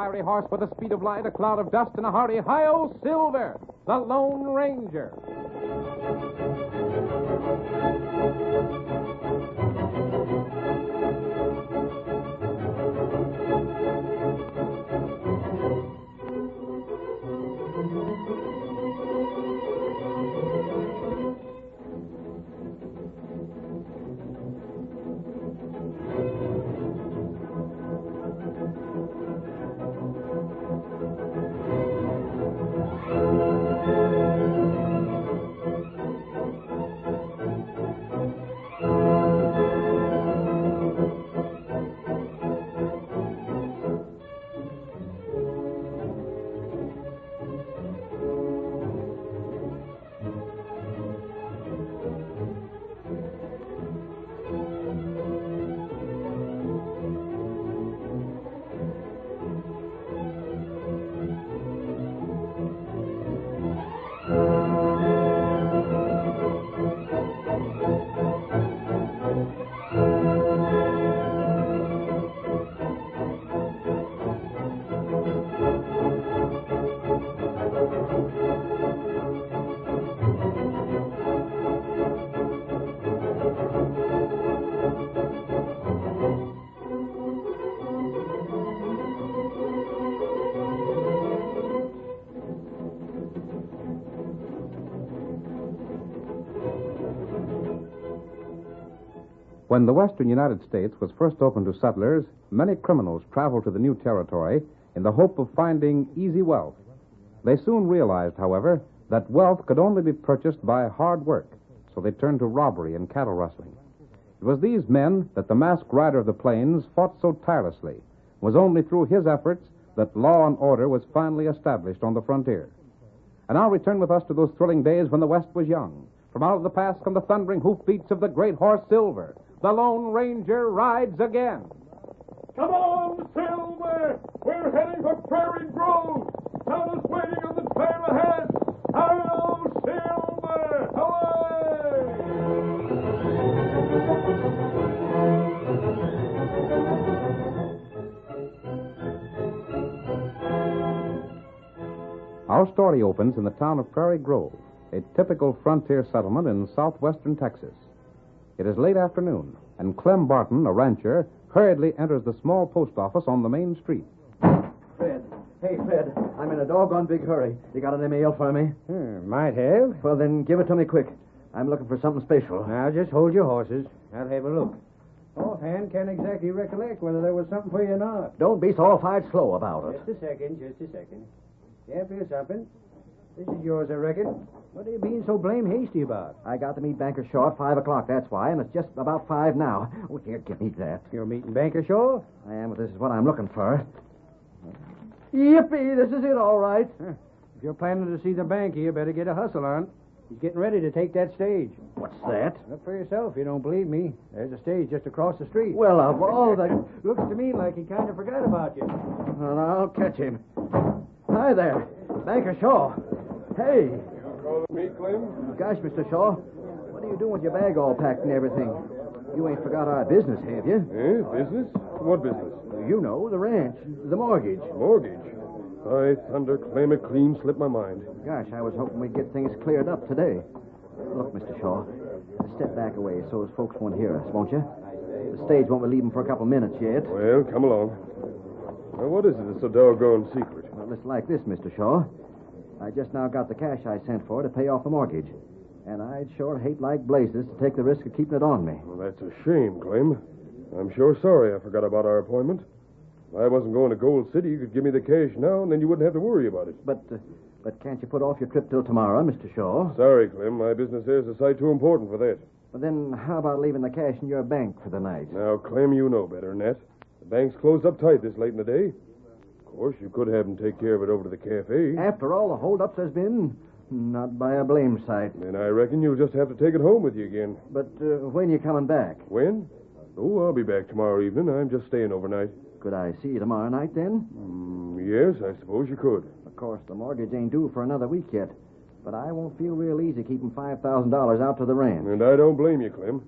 fiery horse with the speed of light, a cloud of dust, and a hearty hi-yo Silver, the Lone Ranger. When the western United States was first opened to settlers, many criminals traveled to the new territory in the hope of finding easy wealth. They soon realized, however, that wealth could only be purchased by hard work, so they turned to robbery and cattle rustling. It was these men that the masked rider of the plains fought so tirelessly. It was only through his efforts that law and order was finally established on the frontier. And now return with us to those thrilling days when the West was young. From out of the past come the thundering hoofbeats of the great horse Silver. The Lone Ranger rides again. Come on, Silver! We're heading for Prairie Grove. Tonto's waiting on the trail ahead. Hello, Silver! Away! Our story opens in the town of Prairie Grove, a typical frontier settlement in southwestern Texas. It is late afternoon, and Clem Barton, a rancher, hurriedly enters the small post office on the main street. Fred. Hey, Fred. I'm in a doggone big hurry. You got any mail for me? Might have. Well, then give it to me quick. I'm looking for something special. Now, just hold your horses. I'll have a look. Offhand, can't exactly recollect whether there was something for you or not. Don't be so all-fired slow about it. Just a second. Yeah, here's something. This is yours, I reckon. What are you being so blame hasty about? I got to meet Banker Shaw at 5 o'clock, that's why, and it's just about 5 now. Oh, here, give me that. You're meeting Banker Shaw? I am, but this is what I'm looking for. Yippee, this is it, all right. If you're planning to see the banker, you better get a hustle on. He's getting ready to take that stage. What's that? Look for yourself if you don't believe me. There's a stage just across the street. Well, of all the... Looks to me like he kind of forgot about you. Well, I'll catch him. Hi there, Banker Shaw. Hey. Calling me, Clem? Gosh, Mr. Shaw, what are you doing with your bag all packed and everything? You ain't forgot our business, have you? Business? What business? You know, the ranch, the mortgage. Mortgage? By thunder, Clem, it clean slipped my mind. Gosh, I was hoping we'd get things cleared up today. Look, Mr. Shaw, step back away so as folks won't hear us, won't you? The stage won't be leaving for a couple minutes yet. Well, come along. Now, what is it that's so doggone secret? Well, it's like this, Mr. Shaw. I just now got the cash I sent for to pay off the mortgage. And I'd sure hate like blazes to take the risk of keeping it on me. Well, that's a shame, Clem. I'm sure sorry I forgot about our appointment. If I wasn't going to Gold City, you could give me the cash now, and then you wouldn't have to worry about it. But can't you put off your trip till tomorrow, Mr. Shaw? Sorry, Clem. My business there's a sight too important for that. Well, then how about leaving the cash in your bank for the night? Now, Clem, you know better than that. The bank's closed up tight this late in the day. Of course, you could have them take care of it over to the cafe. After all the holdups has been, not by a blame sight. Then I reckon you'll just have to take it home with you again. But when you coming back? When? Oh, I'll be back tomorrow evening. I'm just staying overnight. Could I see you tomorrow night, then? Yes, I suppose you could. Of course, the mortgage ain't due for another week yet. But I won't feel real easy keeping $5,000 out to the ranch. And I don't blame you, Clem.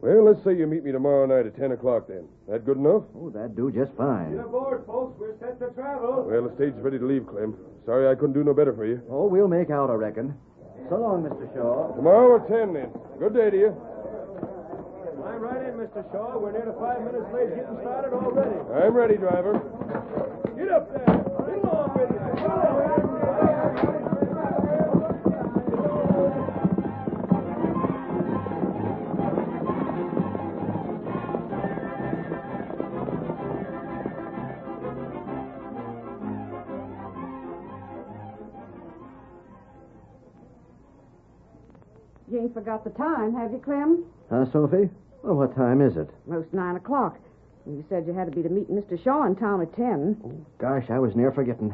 Well, let's say you meet me tomorrow night at 10 o'clock then. That good enough? Oh, that'd do just fine. Get aboard, folks. We're set to travel. Well, the stage's ready to leave, Clem. Sorry I couldn't do no better for you. Oh, we'll make out, I reckon. So long, Mr. Shaw. Tomorrow at 10 then. Good day to you. Climb right in, Mr. Shaw. We're near to 5 minutes late getting started already. I'm ready, driver. Get up there. Get along with you. Get along. You ain't forgot the time, have you, Clem? Sophie? Well, what time is it? Most 9 o'clock. You said you had to be to meet Mr. Shaw in town at 10. Oh, gosh, I was near forgetting.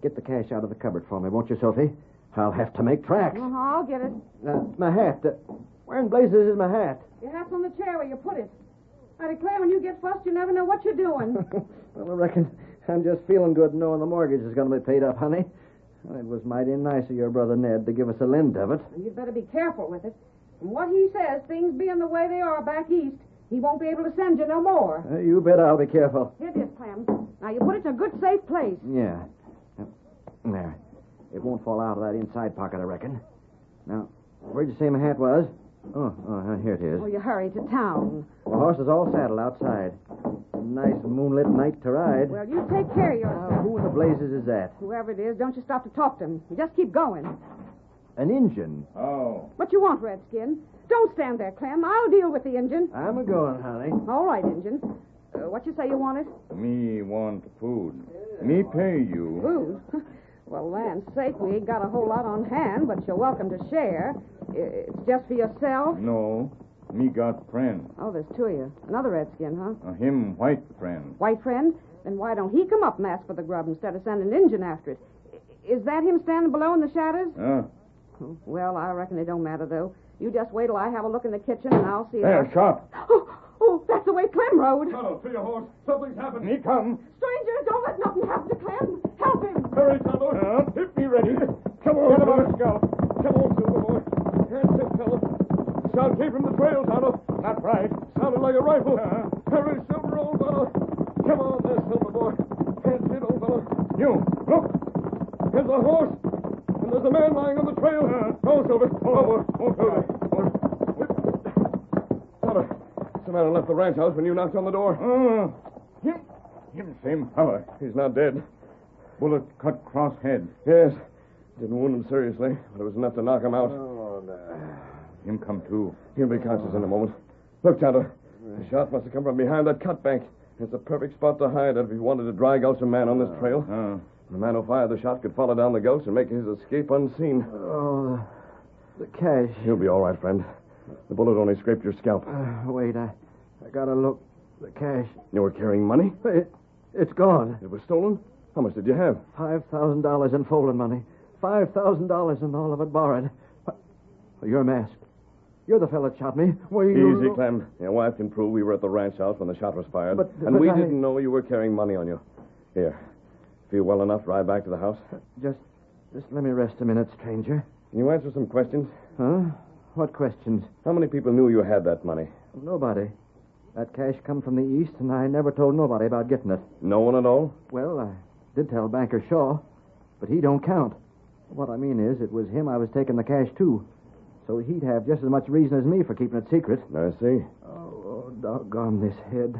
Get the cash out of the cupboard for me, won't you, Sophie? I'll have to make tracks. Uh-huh, I'll get it. My hat. Where in blazes is my hat? Your hat's on the chair where you put it. I declare, when you get fussed, you never know what you're doing. Well, I reckon I'm just feeling good knowing the mortgage is going to be paid up, honey. Well, it was mighty nice of your brother Ned to give us a lend of it. You'd better be careful with it. From what he says, things being the way they are back east, he won't be able to send you no more. You bet I'll be careful. Here it is, Clem. Now, you put it in a good, safe place. Yeah. There. It won't fall out of that inside pocket, I reckon. Now, where'd you say my hat was? Oh, here it is. Oh, you hurry to town. The horse is all saddled outside. Nice moonlit night to ride. Well, you take care of yourself. Who in the blazes is that? Whoever it is, don't you stop to talk to him. You just keep going. An Injun. Oh. What you want, Redskin? Don't stand there, Clem. I'll deal with the Injun. I'm a-going, honey. All right, Injun. What you say you wanted? Me want food. Me pay you. Food? Well, land's sake, we ain't got a whole lot on hand, but you're welcome to share. It's just for yourself? No. Me got friend. Oh, there's two of you. Another Redskin, huh? Him white friend. White friend? Then why don't he come up and ask for the grub instead of sending an Injun after it? Is that him standing below in the shadows? Well, I reckon it don't matter, though. You just wait till I have a look in the kitchen, and I'll see There, shot. Oh, that's the way Clem rode. Tonto, to your horse. Something's happened. Me come. Stranger, don't let nothing happen to Clem. Help him. Hurry, Tonto. Hit me ready. Come on, Get him on Silver. his scalp. Come on, Silver boy. That's it, fella. The sound came from the trail, Tonto. Not right. Sounded like a rifle. Hurry, Silver, old fellow. Come on there, Silver boy. That's it, old fellow. You, look. There's a horse. And there's a man lying on the trail. Go, Silver. Tonto, some man left the ranch house when you knocked on the door. Him same fella. He's not dead. Bullet cut cross head. Yes. Didn't wound him seriously, but it was enough to knock him out. Him come too. He'll be conscious in a moment. Look, Tonto. The shot must have come from behind that cut bank. It's the perfect spot to hide if he wanted to dry gulch a man on this trail. The man who fired the shot could follow down the gulch and make his escape unseen. Oh, the cash. You'll be all right, friend. The bullet only scraped your scalp. Wait, I gotta look. The cash. You were carrying money? It's gone. It was stolen? How much did you have? $5,000 in folding money. $5,000 and all of it borrowed. You're masked. You're the fellow that shot me. Easy, Clem. Your wife can prove we were at the ranch house when the shot was fired. But we I... didn't know you were carrying money on you. Here. Feel well enough to ride back to the house? Just let me rest a minute, stranger. Can you answer some questions? Huh? What questions? How many people knew you had that money? Nobody. That cash come from the east, and I never told nobody about getting it. No one at all? Well, I did tell Banker Shaw, but he don't count. What I mean is, it was him I was taking the cash to. So he'd have just as much reason as me for keeping it secret. I see. Oh, doggone this head.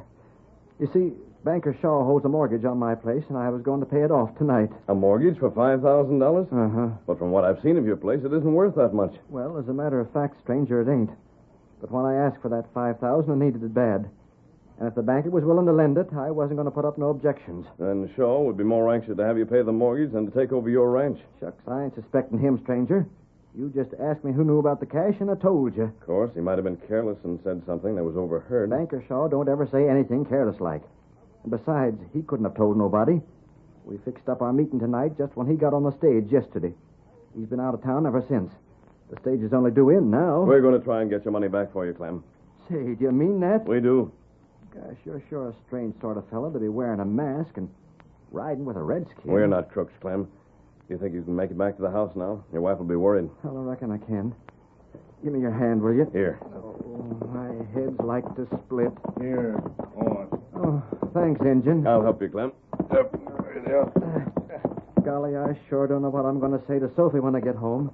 You see, Banker Shaw holds a mortgage on my place, and I was going to pay it off tonight. A mortgage for $5,000? Uh-huh. But from what I've seen of your place, it isn't worth that much. Well, as a matter of fact, stranger, it ain't. But when I asked for that $5,000, I needed it bad. And if the banker was willing to lend it, I wasn't going to put up no objections. And Shaw would be more anxious to have you pay the mortgage than to take over your ranch. Shucks, I ain't suspecting him, stranger. You just asked me who knew about the cash, and I told you. Of course, he might have been careless and said something that was overheard. Banker Shaw don't ever say anything careless-like. And besides, he couldn't have told nobody. We fixed up our meeting tonight just when he got on the stage yesterday. He's been out of town ever since. The stage is only due in now. We're going to try and get your money back for you, Clem. Say, do you mean that? We do. Gosh, you're sure a strange sort of fellow to be wearing a mask and riding with a redskin. We're not crooks, Clem. You think you can make it back to the house now? Your wife will be worried. Well, I reckon I can. Give me your hand, will you? Here. Oh, my head's like to split. Here, horse. Oh, thanks, Injun. I'll help you, Clem. Yep. There. Golly, I sure don't know what I'm going to say to Sophie when I get home.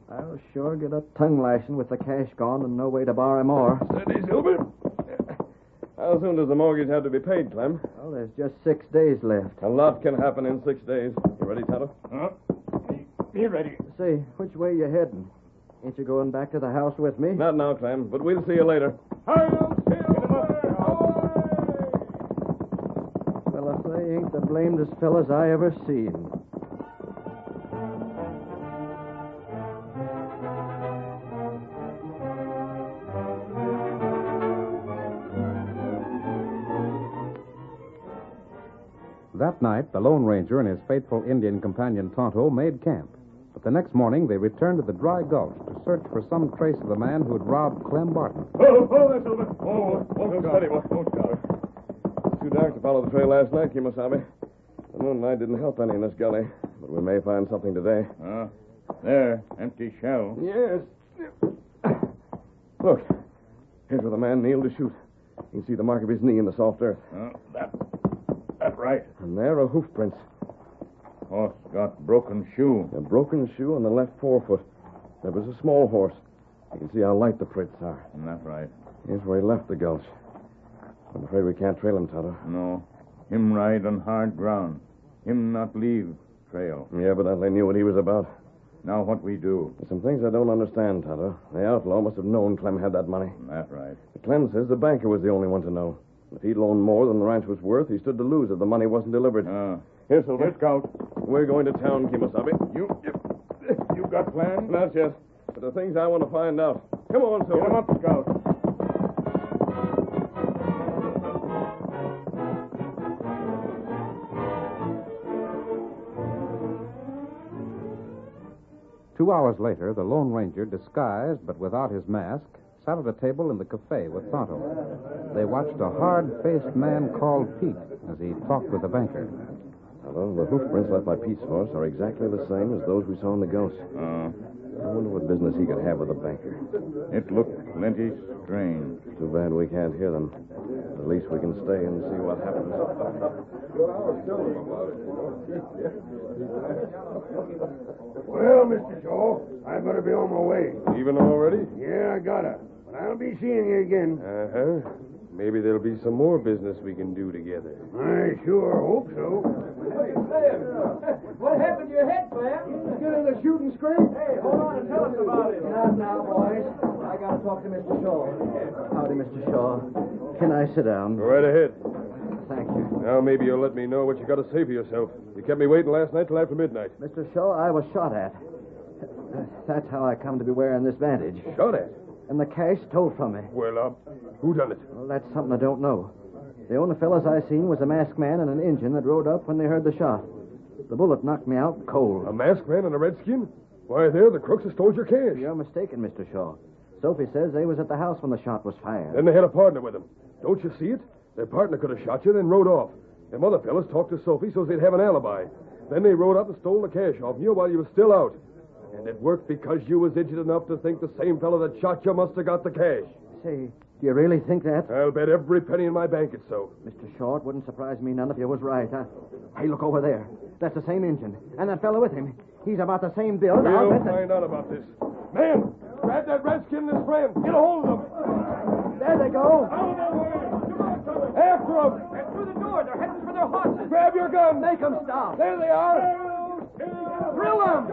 I'll sure get a tongue lashing with the cash gone and no way to borrow more. Steady, Silver. How soon does the mortgage have to be paid, Clem? Well, there's just 6 days left. A lot can happen in 6 days. You ready, Tonto? Huh? Me ready. Say, which way you heading? Ain't you going back to the house with me? Not now, Clem, but we'll see you later. Well, if they ain't the blamedest fellas I ever seen. That night, the Lone Ranger and his faithful Indian companion Tonto made camp. But the next morning, they returned to the dry gulch to search for some trace of the man who had robbed Clem Barton. Oh, there, Silver. Steady, boy. It's too dark to follow the trail last night, Kimasabi. The moonlight didn't help any in this gully, but we may find something today. There, empty shell. Yes. Look, here's where the man kneeled to shoot. You can see the mark of his knee in the soft earth. That's right. And there are hoof prints. Horse got broken shoe. A broken shoe on the left forefoot. There was a small horse. You can see how light the prints are. That's right. Here's where he left the gulch. I'm afraid we can't trail him, Tonto. No. Him ride on hard ground. Him not leave trail. He evidently knew what he was about. Now what we do? There's some things I don't understand, Tonto. The outlaw must have known Clem had that money. That's right. But Clem says the banker was the only one to know. If he'd loaned more than the ranch was worth, he stood to lose if the money wasn't delivered. Here, Silver. Here, Scout. We're going to town, Kimasabi. You got plans? Not yet. But the things I want to find out. Come on, Silver. Get 'em up, Scout. Two hours later, the Lone Ranger, disguised but without his mask, sat at a table in the cafe with Tonto. They watched a hard-faced man called Pete as he talked with the banker. Tonto, the hoof prints left by Pete's horse are exactly the same as those we saw in the ghost. I wonder what business he could have with the banker. It looked plenty strange. Too bad we can't hear them. At least we can stay and see what happens. Well, Mr. Shaw, I better be on my way. Leaving already? Yeah, I gotta. But I'll be seeing you again. Uh-huh. Maybe there'll be some more business we can do together. I sure hope so. Hey, Clem. What happened to your head, Clem? You get in a shooting scrape? Hey, hold on and tell us about it. Not now, boys. I gotta talk to Mr. Shaw. Howdy, Mr. Shaw. Can I sit down? Go right ahead. Thank you. Now maybe you'll let me know what you got to say for yourself. You kept me waiting last night till after midnight. Mr. Shaw, I was shot at. That's how I come to be wearing this bandage. Shot at? And the cash stole from me. Well, who done it? Well, that's something I don't know. The only fellas I seen was a masked man and an Injun that rode up when they heard the shot. The bullet knocked me out cold. A masked man and a redskin? Why, there, the crooks have stole your cash. You're mistaken, Mr. Shaw. Sophie says they was at the house when the shot was fired. Then they had a partner with them. Don't you see it? Their partner could have shot you, then rode off. Them other fellas talked to Sophie so they'd have an alibi. Then they rode up and stole the cash off you while you were still out. And it worked because you was idiot enough to think the same fellow that shot you must have got the cash. Say, do you really think that? I'll bet every penny in my bank it's so. Mr. Shaw, it wouldn't surprise me none if you was right. Hey, look over there. That's the same Injun. And that fellow with him. He's about the same build. We'll find out about this. Man, grab that redskin and his friend. Get a hold of them. There they go. After them. They're through the door. They're heading for their horses. Grab your gun. Make them stop. There they are. Drill them.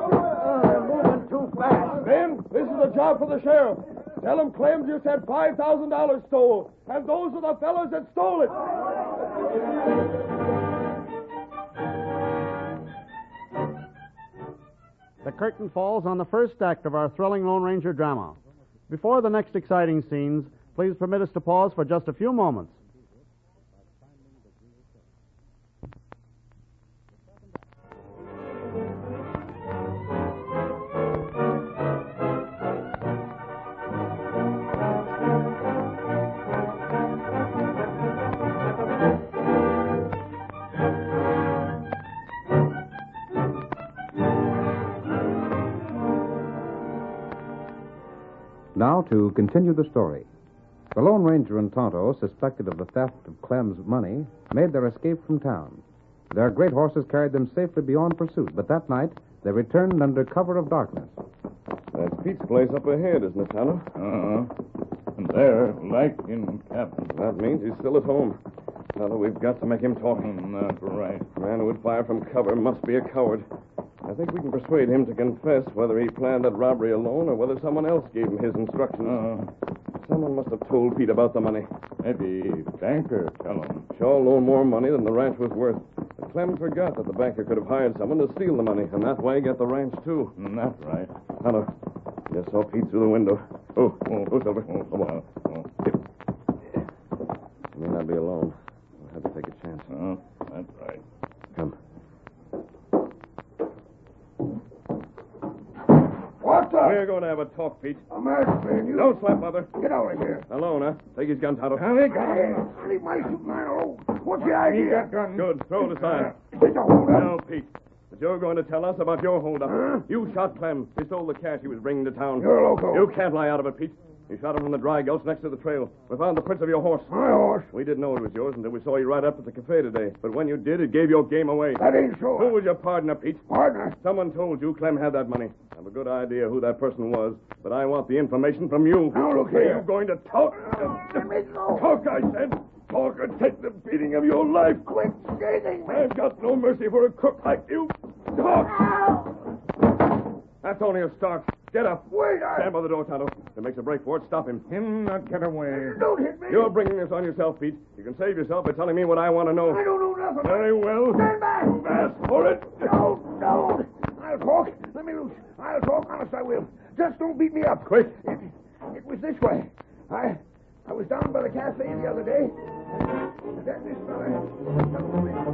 They're moving too fast. Ben, this is a job for the sheriff. Tell him Clem just had $5,000 stole. And those are the fellas that stole it. The curtain falls on the first act of our thrilling Lone Ranger drama. Before the next exciting scenes, please permit us to pause for just a few moments. Now to continue the story. The Lone Ranger and Tonto, suspected of the theft of Clem's money, made their escape from town. Their great horses carried them safely beyond pursuit, but that night they returned under cover of darkness. That's Pete's place up ahead, isn't it, Tonto? And there, like in cabin. That means he's still at home. Tonto, we've got to make him talk. That's right. A man who would fire from cover must be a coward. I think we can persuade him to confess whether he planned that robbery alone or whether someone else gave him his instructions. Someone must have told Pete about the money. Maybe banker tell him. Shaw loaned more money than the ranch was worth. But Clem forgot that the banker could have hired someone to steal the money, and that way get the ranch, too. That's right. Tonto, just saw Pete through the window. Oh, Silver. Come on. He may not be alone. We'll have to take a chance. That's right. Come. What's up? We're going to have a talk, Pete. A masked man, you. Don't slap, Mother. Get out of here. Alone, huh? Take his gun, Tonto. Hey, leave my suit man alone. What's the idea? Good. Throw it aside. It's a hold up. Now, Pete, but you're going to tell us about your holdup. Huh? You shot Clem. He stole the cash he was bringing to town. You're loco. You can't lie out of it, Pete. You shot him from the dry gulch next to the trail. We found the prints of your horse. My horse. We didn't know it was yours until we saw you right up at the cafe today. But when you did, it gave your game away. That ain't so. Who was your partner, Pete? Partner? Someone told you Clem had that money. I have a good idea who that person was, but I want the information from you. Now, look Are here. you going to talk? Let me go. Talk, I said. Talk or take the beating of your life. Quit scathing me. I've got no mercy for a crook like you. Talk! That's only a start. Get up. Wait, Stand by the door, Tonto. If he makes a break for it, stop him. Him not get away. Don't hit me. You're bringing this on yourself, Pete. You can save yourself by telling me what I want to know. I don't know nothing. Very well. Stand back. You've asked for it. Don't. I'll talk. Let me loose. I'll talk. Honest, I will. Just don't beat me up. Quick. It was this way. I was down by the cafe the other day. And then this fella...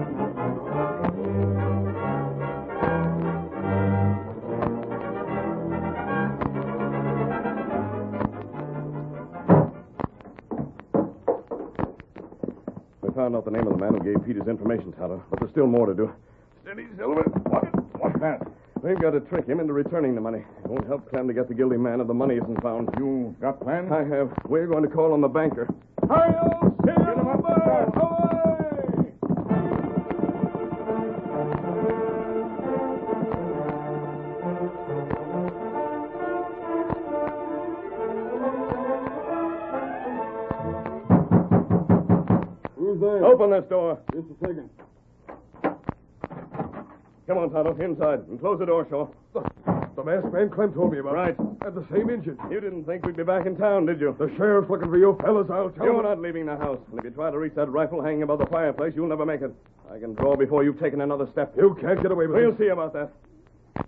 We found out the name of the man who gave Pete his information, Tonto, but there's still more to do. Steady, Silver. What's that? We've got to trick him into returning the money. It won't help Clem to get the guilty man if the money isn't found. You got plans? I have. We're going to call on the banker. Hi-yo, Get him up there! Away! Who's there? Open this door. Just a second. Come on, Tonto, inside. And close the door, Shaw. The masked man Clem told me about. Right. At the same engine. You didn't think we'd be back in town, did you? The sheriff's looking for you fellas, I'll tell You're him. not leaving the house. And if you try to reach that rifle hanging above the fireplace, you'll never make it. I can draw before you've taken another step. You can't get away with We'll it. see about that.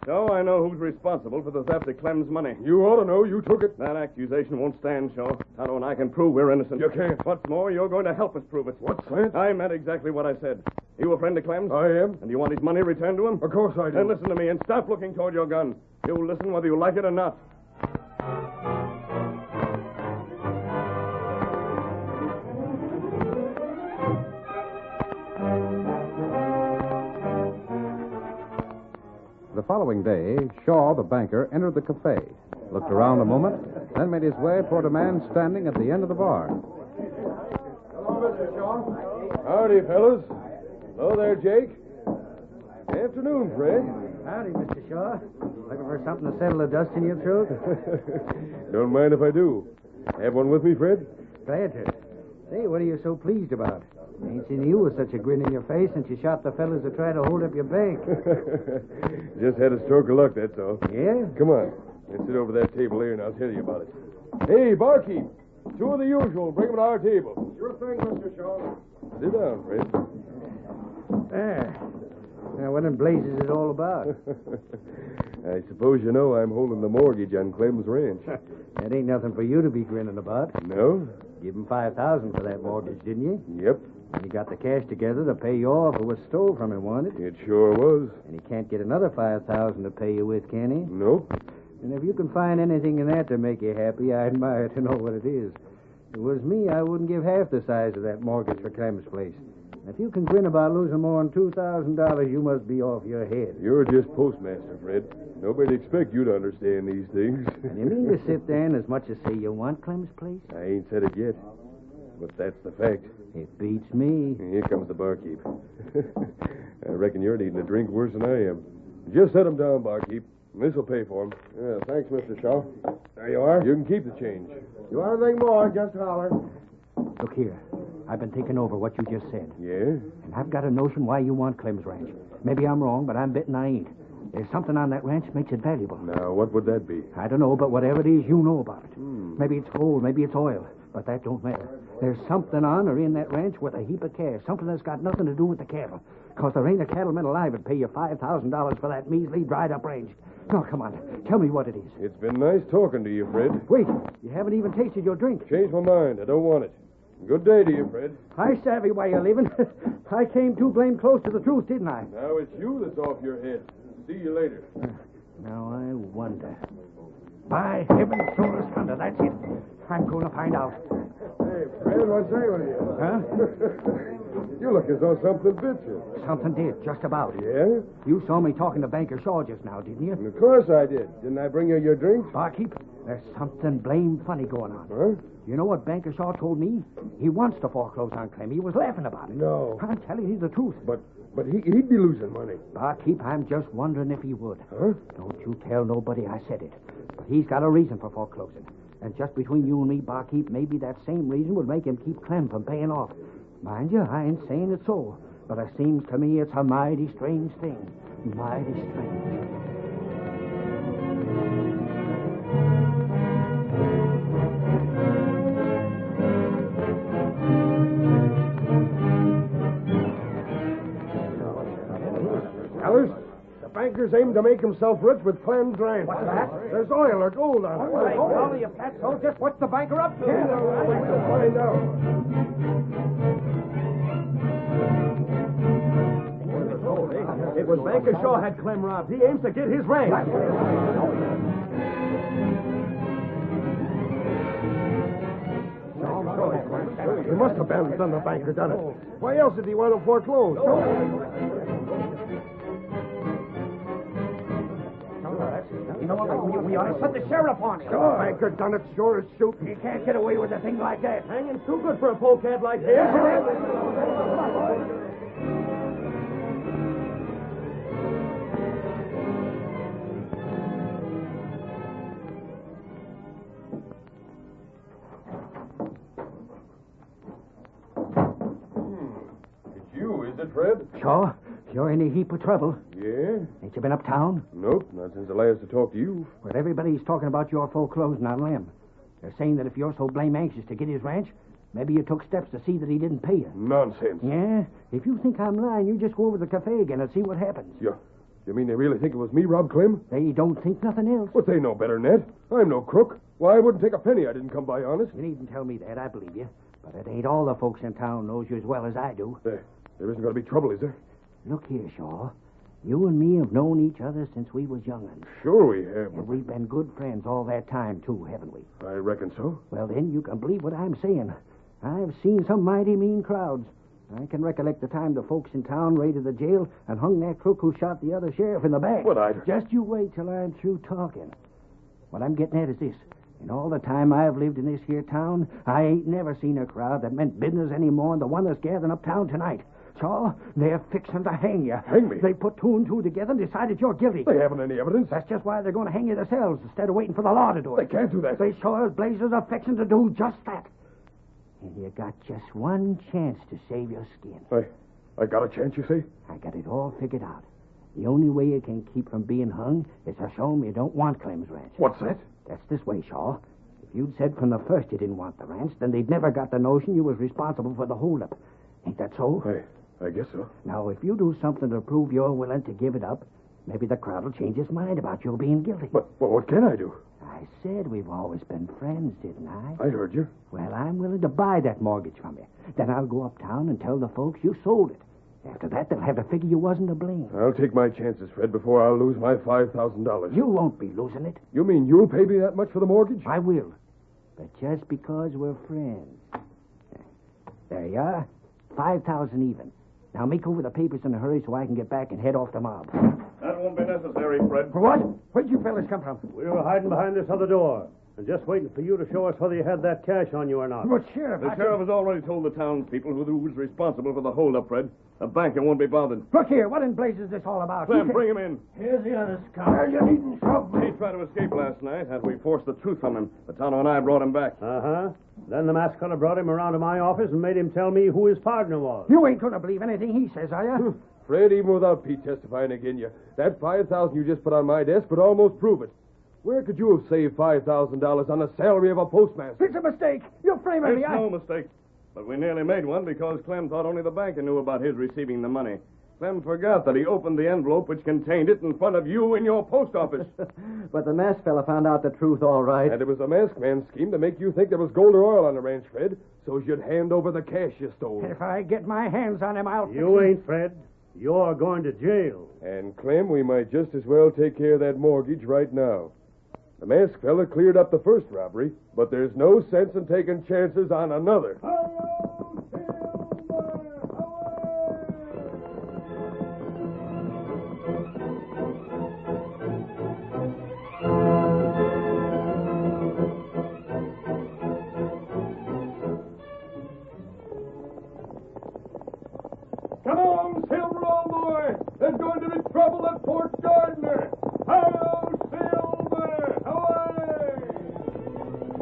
So I know who's responsible for the theft of Clem's money. You ought to know. You took it. That accusation won't stand, Shaw. Tonto and I can prove we're innocent. You can't. What's more, you're going to help us prove it. What's that? I meant exactly what I said. You a friend of Clem's? I am. And you want his money returned to him? Of course I do. Then listen to me and stop looking toward your gun. You'll listen whether you like it or not. The following day, Shaw, the banker, entered the cafe, looked around a moment, then made his way toward a man standing at the end of the bar. Hello, Mr. Shaw. Howdy, fellas. Hello there, Jake. Afternoon, Fred. Howdy, Mr. Shaw. Looking for something to settle the dust in your throat? Don't mind if I do. Have one with me, Fred? Glad to. Say, what are you so pleased about? Ain't seen you with such a grin in your face since you shot the fellas that tried to hold up your bank. Just had a stroke of luck, that's all. Yeah? Come on. Let's sit over that table here and I'll tell you about it. Hey, barkeep. Two of the usual. Bring them to our table. Sure thing, Mr. Shaw. Sit down, Fred. There. Now, what in blazes is it all about? I suppose you know I'm holding the mortgage on Clem's ranch. That ain't nothing for you to be grinning about. No? Give him $5,000 for that mortgage, didn't you? Yep. And you got the cash together to pay you off for what was stole from him, wasn't it? It sure was. And he can't get another $5,000 to pay you with, can he? Nope. And if you can find anything in that to make you happy, I admire to know what it is. If it was me, I wouldn't give half the size of that mortgage for Clem's place. If you can grin about losing more than $2,000, you must be off your head. You're just postmaster, Fred. Nobody expect you to understand these things. And you mean to sit there and as much as say you want Clem's place? I ain't said it yet, but that's the fact. It beats me. Here comes the barkeep. I reckon you're needing a drink worse than I am. Just set him down, barkeep. This'll pay for him. Yeah, thanks, Mr. Shaw. There you are. You can keep the change. You want anything more, just holler. Look here. I've been thinking over what you just said. Yeah? And I've got a notion why you want Clem's ranch. Maybe I'm wrong, but I'm betting I ain't. There's something on that ranch makes it valuable. Now, what would that be? I don't know, but whatever it is, you know about it. Maybe it's gold, maybe it's oil, but that don't matter. There's something on or in that ranch with a heap of cash, something that's got nothing to do with the cattle. Because there ain't a cattleman alive that'd pay you $5,000 for that measly, dried-up range. No, come on. Tell me what it is. It's been nice talking to you, Fred. Wait, you haven't even tasted your drink. Changed my mind. I don't want it. Good day to you, Fred. I savvy why you're leaving. I came too blame close to the truth, didn't I? Now it's you that's off your head. See you later. Now I wonder. By heaven, soul of thunder, that's it. I'm going to find out. Hey, Fred, what's that with you? Huh? You look as though something bit you. Something did, just about. Yeah? You saw me talking to Banker Shaw just now, didn't you? Of course I did. Didn't I bring you your drink? Barkeep, there's something blame funny going on. Huh? You know what Banker Shaw told me? He wants to foreclose on Clem. He was laughing about it. No. I'm telling you the truth. But he'd be losing money. Barkeep, I'm just wondering if he would. Huh? Don't you tell nobody I said it. But he's got a reason for foreclosing. And just between you and me, Barkeep, maybe that same reason would make him keep Clem from paying off. Mind you, I ain't saying it's so. But it seems to me it's a mighty strange thing. Mighty strange. Fellas, the banker's aim to make himself rich with Clem's ranch. What's that? There's oil or gold on it. Well, if that's so, just what's the banker up to? We'll find out. It was Banker Shaw had Clem robbed. He aims to get his ranch. He must have been done the banker done it. Why else did he want to foreclose? You know what? We ought to put the sheriff on it. Sure. Banker done it, sure as shoot. He can't get away with a thing like that. Hanging's too good for a polecat like his. It's you, is it, Fred? Shaw, you're in a heap of trouble. Yeah? Ain't you been uptown? Nope, not since the last to talk to you. Well, everybody's talking about your foreclosing on Lem. They're saying that if you're so blame anxious to get his ranch, maybe you took steps to see that he didn't pay you. Nonsense. Yeah? If you think I'm lying, you just go over to the cafe again and see what happens. You mean they really think it was me, Rob Clem? They don't think nothing else. But they know better than that. I'm no crook. Why, I wouldn't take a penny I didn't come by honest. You needn't tell me that. I believe you. But it ain't all the folks in town knows you as well as I do. There isn't going to be trouble, is there? Look here, Shaw. You and me have known each other since we was young'uns. Sure we have. And we've been good friends all that time, too, haven't we? I reckon so. Well, then, you can believe what I'm saying. I've seen some mighty mean crowds. I can recollect the time the folks in town raided the jail and hung that crook who shot the other sheriff in the back. But Just you wait till I'm through talking. What I'm getting at is this. In all the time I've lived in this here town, I ain't never seen a crowd that meant business any more than the one that's gathering uptown tonight. Shaw, they're fixing to hang you. Hang me? They put two and two together and decided you're guilty. They haven't any evidence. That's just why they're going to hang you themselves instead of waiting for the law to do it. They can't do that. They sure as blazes are fixing to do just that. And you got just one chance to save your skin. I got a chance, you say? I got it all figured out. The only way you can keep from being hung is to show 'em you don't want Clem's ranch. What's that? That's this way, Shaw. If you'd said from the first you didn't want the ranch, then they'd never got the notion you was responsible for the holdup. Ain't that so? I guess so. Now, if you do something to prove you're willing to give it up, maybe the crowd will change its mind about you being guilty. But what can I do? I said we've always been friends, didn't I? I heard you. Well, I'm willing to buy that mortgage from you. Then I'll go uptown and tell the folks you sold it. After that, they'll have to figure you wasn't to blame. I'll take my chances, Fred, before I'll lose my $5,000. You won't be losing it. You mean you'll pay me that much for the mortgage? I will. But just because we're friends. There you are. 5,000 even. Now make over the papers in a hurry so I can get back and head off the mob. That won't be necessary, Fred. For what? Where'd you fellas come from? We were hiding behind this other door and just waiting for you to show us whether you had that cash on you or not. But, Sheriff, The sheriff has already told the townspeople who was responsible for the holdup, Fred. The banker won't be bothered. Look here, what in blazes is this all about? Clem, bring him in. Here's the other Well, you needn't shove He me. tried to escape last night after we forced the truth from him. But Tonto and I brought him back. Uh-huh. Then the masked fellow brought him around to my office and made him tell me who his partner was. You ain't going to believe anything he says, are you? Fred, even without Pete testifying again you, that $5,000 you just put on my desk would almost prove it. Where could you have saved $5,000 on the salary of a postmaster? It's a mistake. You're framing It's me. no mistake. But we nearly made one because Clem thought only the banker knew about his receiving the money. Clem forgot that he opened the envelope which contained it in front of you in your post office. But the masked fella found out the truth all right. And it was a masked man's scheme to make you think there was gold or oil on the ranch, Fred, so you'd hand over the cash you stole. If I get my hands on him, I'll... You ain't, Fred. You're going to jail. And, Clem, we might just as well take care of that mortgage right now. The masked fella cleared up the first robbery, but there's no sense in taking chances on another. Come on, Silver, old boy. There's going to be trouble at Fort Gardner. Hello, Silver. Away!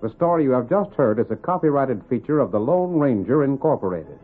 The story you have just heard is a copyrighted feature of the Lone Ranger Incorporated.